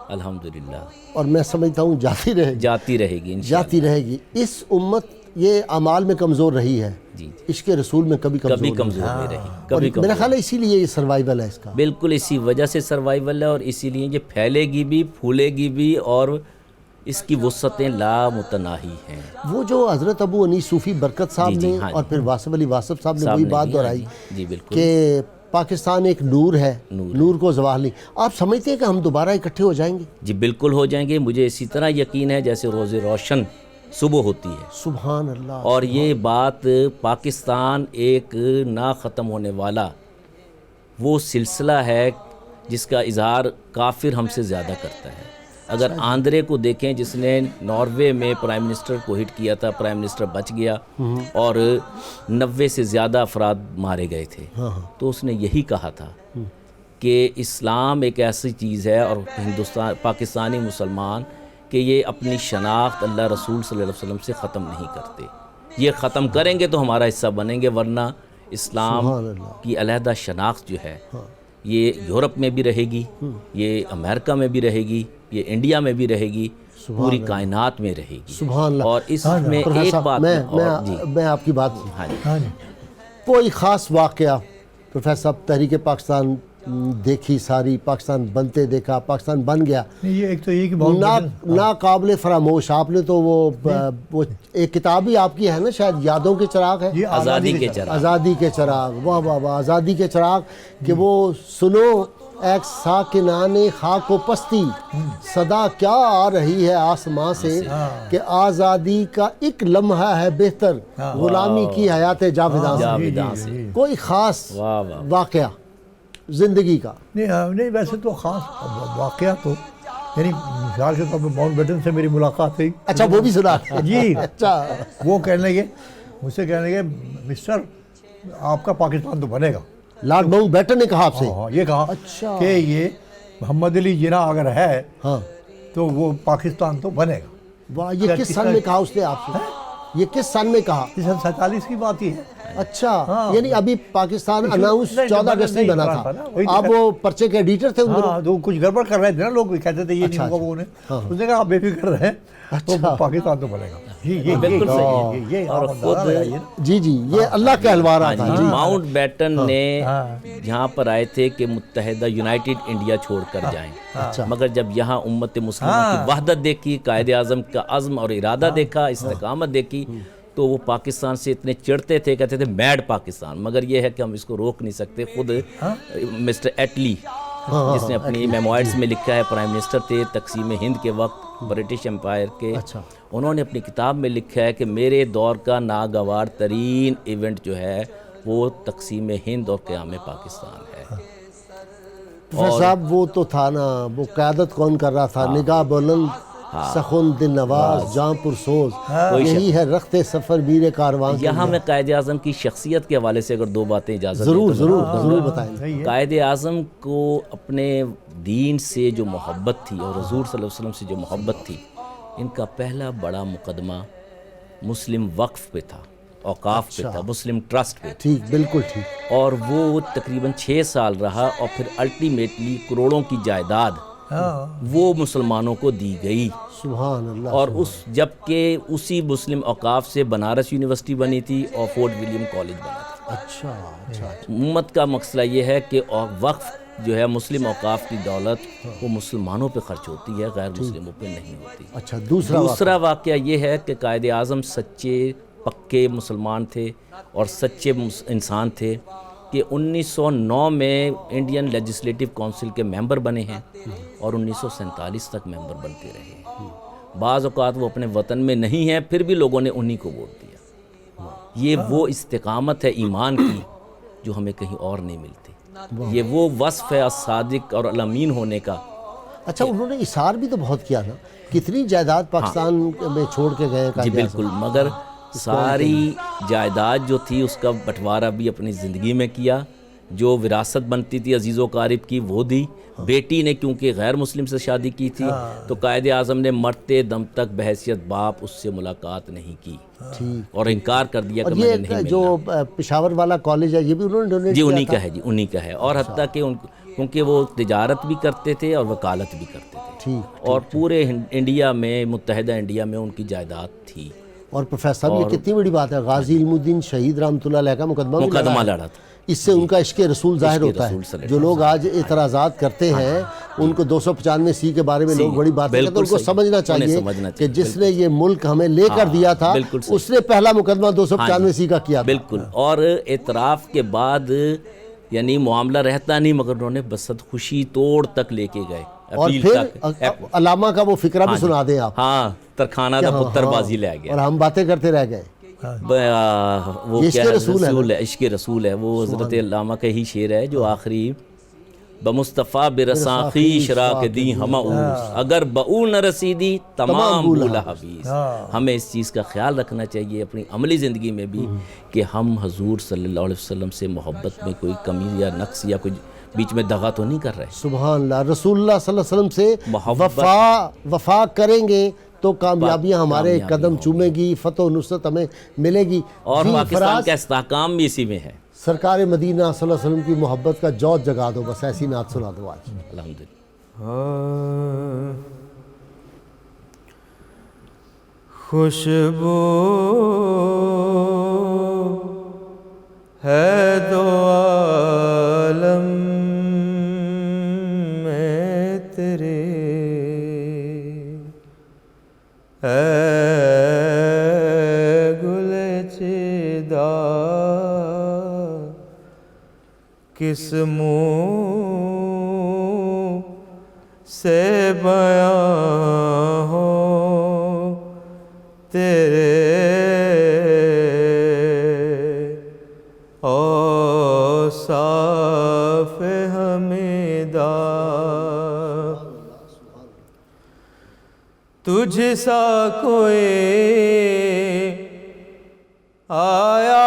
الحمدللہ، اور میں سمجھتا ہوں جاتی رہے گی، جاتی رہے گی، جاتی رہے گی۔ اس امت یہ اعمال میں کمزور رہی ہے، جی عشق رسول میں کبھی کمزور نہیں رہی، کبھی کمزور۔ میرا خیال ہے اسی لیے یہ سروائیول ہے اس کا، بالکل اسی وجہ سے سروائیول ہے، اور اسی لیے یہ پھیلے گی بھی، پھولے گی بھی، اور اس کی وسعتیں لامتناہی ہیں۔ وہ جو حضرت ابو انیس صوفی برکت صاحب نے اور پھر واصف علی واصف صاحب نے وہی بات دہرائی کہ پاکستان ایک نور ہے، نور کو زوال نہیں۔ آپ سمجھتے ہیں کہ ہم دوبارہ اکٹھے ہو جائیں گے؟ جی بالکل ہو جائیں گے، مجھے اسی طرح یقین ہے جیسے روز روشن صبح ہوتی ہے۔ سبحان اللہ۔ اور یہ بات پاکستان ایک نہ ختم ہونے والا وہ سلسلہ ہے جس کا اظہار کافر ہم سے زیادہ کرتا ہے، اگر آندرے کو دیکھیں جس نے ناروے میں پرائم منسٹر کو ہٹ کیا تھا، پرائم منسٹر بچ گیا اور 90 سے زیادہ افراد مارے گئے تھے، تو اس نے یہی کہا تھا کہ اسلام ایک ایسی چیز ہے اور پاکستانی مسلمان کہ یہ اپنی شناخت اللہ رسول صلی اللہ علیہ وسلم سے ختم نہیں کرتے، یہ ختم کریں گے تو ہمارا حصہ بنیں گے، ورنہ اسلام کی علیحدہ شناخت جو ہے یہ یورپ میں بھی رہے گی، یہ امریکہ میں بھی رہے گی، یہ انڈیا میں بھی رہے گی، پوری کائنات میں رہے گی۔ سبحان اللہ۔ اور اس میں ایک بات میں آپ کی بات کوئی خاص واقعہ پروفیسر صاحب تحریک پاکستان دیکھی، ساری پاکستان بنتے دیکھا، پاکستان بن گیا، یہ ایک تو یہ کہ بہت ناقابل فراموش، آپ نے تو وہ ایک کتاب ہی آپ کی ہے نا شاید، یادوں کے چراغ ہے، آزادی کے چراغ، آزادی کے چراغ، واہ واہ واہ، آزادی کے چراغ، کہ وہ سنو ایک ساکنان خاک و پستی، صدا کیا آ رہی ہے آسمان سے کہ آزادی کا ایک لمحہ ہے بہتر غلامی کی حیات جاویداں سے۔ کوئی خاص واقعہ زندگی کا؟ نہیں ویسے تو خاص واقعہ تو یعنی مثال کے طور پہ ماؤنٹ بیٹن سے میری ملاقات ہوئی۔ اچھا وہ بھی سنا جی، اچھا وہ کہنے لگے مجھ سے، کہنے لگے مسٹر آپ کا پاکستان تو بنے گا۔ لارڈ ماؤنٹ بیٹن نے کہا آپ سے؟ یہ کہا کہ یہ محمد علی جناح اگر ہے تو وہ پاکستان تو بنے گا۔ واہ، یہ کس سن میں کہا اس نے آپ سے؟ یہ کس سن میں کہا؟ 47 کی بات ہی ہے۔ اچھا، یعنی ابھی پاکستان اناؤنس 14 اگست نہیں بنا تھا، آپ وہ پرچے کے ایڈیٹر تھے ان دنوں؟ تو کچھ گڑبڑ کر رہے تھے نا لوگ، کہتے تھے یہ نہیں ہوگا وہ انہیں، اس نے کہا آپ بے فکر رہے تو پاکستان تو بنے گا۔ بالکل صحیح۔ اور خود جی یہ اللہ کے الوارا تھا۔ ماؤنٹ بیٹن نے یہاں پر آئے تھے کہ متحدہ یونائٹڈ انڈیا چھوڑ کر جائیں، مگر جب یہاں امت مسلمہ کی وحدت دیکھی، قائد اعظم کا عزم اور ارادہ دیکھا، استقامت دیکھی، تو وہ پاکستان سے اتنے چڑھتے تھے، کہتے تھے میڈ پاکستان، مگر یہ ہے کہ ہم اس کو روک نہیں سکتے۔ خود مسٹر ایٹلی جس نے اپنی میموائرز میں لکھا ہے، پرائم منسٹر تھے تقسیم ہند کے وقت برٹش امپائر کے، انہوں نے اپنی کتاب میں لکھا ہے کہ میرے دور کا ناگوار ترین ایونٹ جو ہے وہ تقسیم ہند اور قیام پاکستان ہے۔ صاحب وہ تو تھا نا، وہ قیادت کون کر رہا تھا؟ نگاہ بلند، سخن دل نواز، جاں پرسوز، یہی ہے رخت سفر بیر کاروان۔ یہاں میں قائد اعظم کی شخصیت کے حوالے سے اگر دو باتیں اجازت ضرور بتائیں۔ قائد اعظم کو اپنے دین سے جو محبت تھی اور حضور صلی اللہ علیہ وسلم سے جو محبت تھی، ان کا پہلا بڑا مقدمہ مسلم وقف پہ تھا، اوقاف پہ تھا، مسلم ٹرسٹ پہ، ٹھیک، بالکل ٹھیک، اور وہ تقریباً 6 سال رہا، اور پھر الٹیمیٹلی کروڑوں کی جائیداد وہ مسلمانوں کو دی گئی۔ سبحان اللہ۔ اور جبکہ اسی مسلم اوقاف سے بنارس یونیورسٹی بنی تھی اور فورٹ ولیم کالج بنا تھا۔ اچھا۔ امت کا مسئلہ یہ ہے کہ وقف جو ہے مسلم اوقاف کی دولت وہ مسلمانوں پہ خرچ ہوتی ہے، غیر مسلموں پہ نہیں ہوتی۔ اچھا، دوسرا واقعہ یہ ہے کہ قائد اعظم سچے پکے مسلمان تھے اور سچے انسان تھے کہ 1909 میں انڈین لیجسلیٹو کونسل کے ممبر بنے ہیں اور 1947 تک ممبر بنتے رہے۔ بعض اوقات وہ اپنے وطن میں نہیں ہیں، پھر بھی لوگوں نے انہی کو ووٹ دیا۔ یہ وہ استقامت ہے ایمان کی جو ہمیں کہیں اور نہیں ملتی، یہ وہ وصف ہے الصادق اور الامین ہونے کا۔ اچھا، انہوں نے اثار بھی تو بہت کیا نا، کتنی جائیداد پاکستان میں چھوڑ کے گئے؟ جی بالکل، مگر ساری جائیداد جو تھی اس کا بٹوارہ بھی اپنی زندگی میں کیا، جو وراثت بنتی تھی عزیز و قارب کی وہ دی۔ بیٹی نے کیونکہ غیر مسلم سے شادی کی تھی تو قائد اعظم نے مرتے دم تک بحیثیت باپ اس سے ملاقات نہیں کی اور انکار کر دیا کہ میں نہیں ملنا۔ جو پشاور والا کالج ہے یہ بھی انہوں نے ڈونیٹ کیا؟ جی انہی کا ہے، انہی کا ہے، اور حتیٰ کہ کیونکہ وہ تجارت بھی کرتے تھے اور وکالت بھی کرتے تھے، اور پورے انڈیا میں، متحدہ انڈیا میں ان کی جائیداد تھی۔ اور پروفیسر صاحب یہ کتنی بڑی بات ہے، غازی علم الدین شہید رحمۃ اللہ علیہ کا مقدمہ لڑا تھا، اس سے ان کا عشق رسول ظاہر ہوتا ہے۔ جو لوگ آج اعتراضات کرتے ہیں ان کو 295 کے بارے میں لوگ بڑی بات کرتے ہیں، تو ان کو سمجھنا چاہیے کہ جس نے یہ ملک ہمیں لے کر دیا تھا اس نے پہلا مقدمہ 295 کا کیا۔ بالکل، اور اعتراف کے بعد یعنی معاملہ رہتا نہیں، مگر انہوں نے بسط خوشی توڑ تک لے کے گئے۔ اور پھر علامہ کا وہ فقرہ بھی سنا دیں آپ۔ ہاں، ترخانہ دا پتر بازی لے گیا، اور ہم باتیں کرتے رہ گئے۔ وہ کیا رسول ہے، عشق رسول ہے، وہ حضرت علامہ کا ہی شعر ہے جو آخری بمصطفیٰ برساں خویش را کے دی ہمہ اگر بہو نہ رسیدی تمام بولا حبیث. ہمیں اس چیز کا خیال رکھنا چاہیے اپنی عملی زندگی میں بھی کہ ہم حضور صلی اللہ علیہ وسلم سے محبت میں کوئی کمی یا نقص یا کوئی بیچ میں دغا تو نہیں کر رہے. سبحان اللہ. رسول اللہ صلی اللہ علیہ وسلم سے وفا کریں گے تو کامیابیاں ہمارے قدم چومے گی، فتح و نصرت ہمیں ملے گی. اور پاکستان کا استحکام بھی اسی میں ہے. سرکار مدینہ صلی اللہ علیہ وسلم کی محبت کا جوت جگا دو، بس ایسی نعت سنا دو آج. الحمدللہ. خوشبو ہے دو عالم میں تیرے، اے گل چیدہ کس منہ سے بیاں ہو تیرے اوصاف حمیدہ. تجھ سا کوئی آیا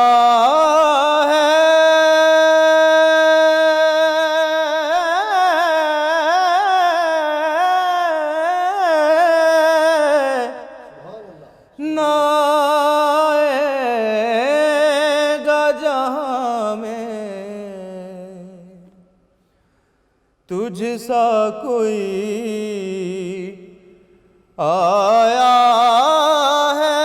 تجھ سا کوئی آیا ہے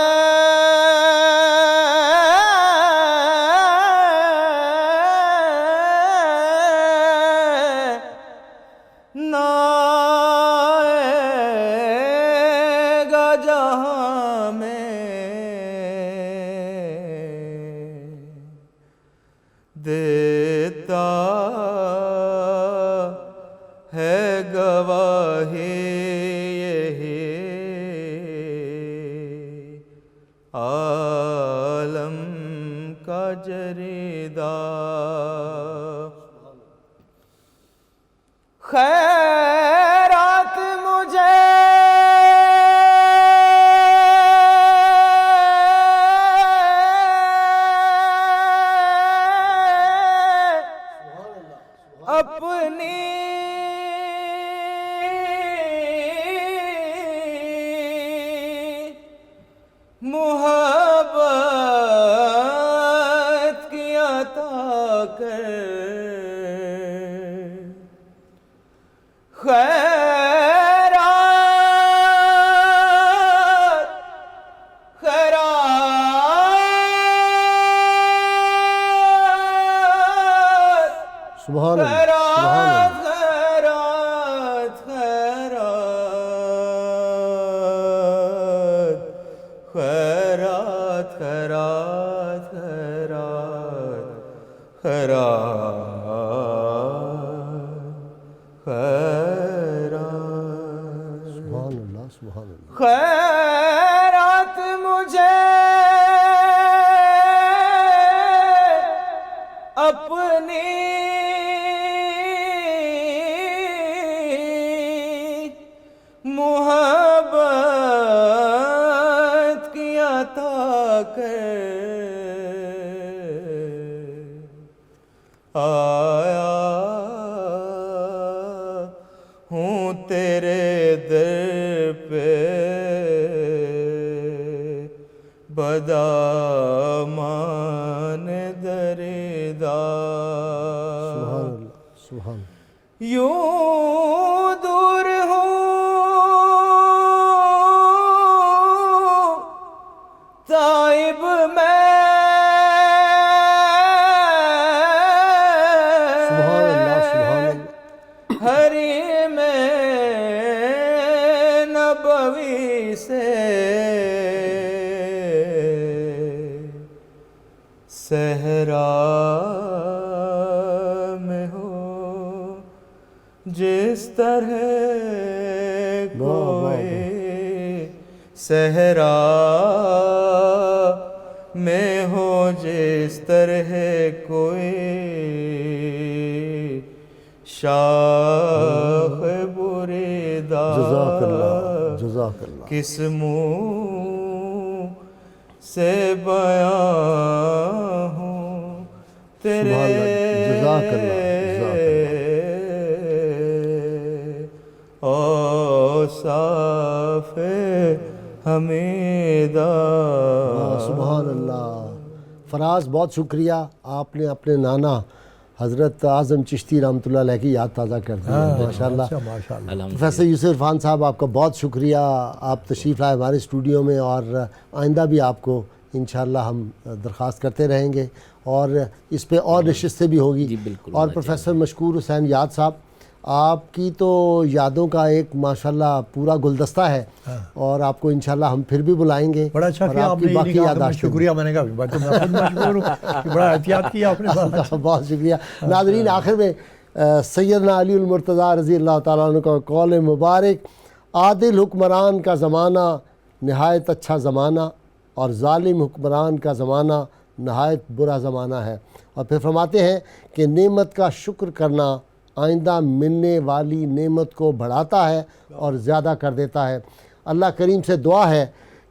نہ آئے گا جہاں میں، دیتا ہے گواہی یہی عالم کا جریدہ. خیرات مجھے اپنی محبت کی عطا کر. خیرات خیرات سبحان اللہ. خیرات خیرات خیرات خیرات خیرات خیرات. سبحان اللہ. سبحان اللہ. خیرات مجھے اپنی محبت کی عطا کر. آیا ہوں تیرے در پہ بدامان دریدہ. سبحان اللہ. سبحان. یوں دور ہوں طائب میں، سبحان اللہ. سبحان اللہ. حریم نبوی سے صحرا میں ہو جس طرح کوئی، صحرا میں ہو جس طرح کوئی شاخ بریدہ جزاک اللہ جزاک اللہ. کس منہ سے بیان ہوں تیرے سبحان اللہ. جزاک اللہ جزاک اللہ. اوصاف حمیدہ. سبحان اللہ. فراز بہت شکریہ، آپ نے اپنے نانا حضرت اعظم چشتی رحمۃ اللہ علیہ کی یاد تازہ کر دی. ماشاء اللہ. ماشاء اللہ. پروفیسر یوسف عرفان صاحب، آپ کا بہت شکریہ، آپ تشریف لائے ہمارے اسٹوڈیو میں، اور آئندہ بھی آپ کو انشاءاللہ ہم درخواست کرتے رہیں گے، اور اس پہ اور نشستیں بھی ہوگی. جی بالکل. اور پروفیسر مشکور حسین یاد صاحب، آپ کی تو یادوں کا ایک ماشاءاللہ پورا گلدستہ ہے، اور آپ کو انشاءاللہ ہم پھر بھی بلائیں گے. بڑا اچھا اور کیا آپ نے، باقی یہ نہیں کہا کہ میں یادداشتیں. شکریہ، میں نے کہا میں خود مشکور ہوں کہ بڑا احتیاط کیا آپ نے. بہت شکریہ. ناظرین، آخر میں سیدنا علی المرتضیٰ رضی اللہ تعالیٰ عنہ کا قول مبارک: عادل حکمران کا زمانہ نہایت اچھا زمانہ، اور ظالم حکمران کا زمانہ نہایت برا زمانہ ہے. اور پھر فرماتے ہیں کہ نعمت کا شکر کرنا آئندہ ملنے والی نعمت کو بڑھاتا ہے اور زیادہ کر دیتا ہے. اللہ کریم سے دعا ہے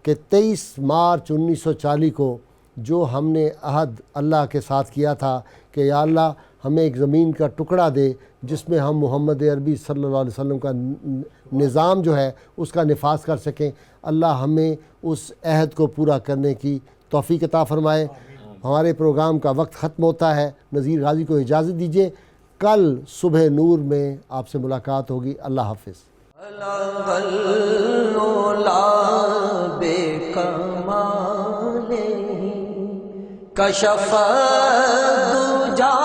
کہ 23 مارچ 1940 کو جو ہم نے عہد اللہ کے ساتھ کیا تھا کہ یا اللہ ہمیں ایک زمین کا ٹکڑا دے جس میں ہم محمد عربی صلی اللہ علیہ وسلم کا نظام جو ہے اس کا نفاذ کر سکیں، اللہ ہمیں اس عہد کو پورا کرنے کی توفیق عطا فرمائے. ہمارے پروگرام کا وقت ختم ہوتا ہے. نذیر غازی کو اجازت دیجیے، کل صبح نور میں آپ سے ملاقات ہوگی. اللہ حافظ. کشف الدجى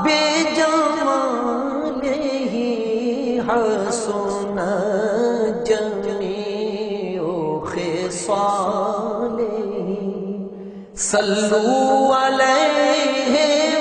بجماله حسن جميع خصاله صلوا عليه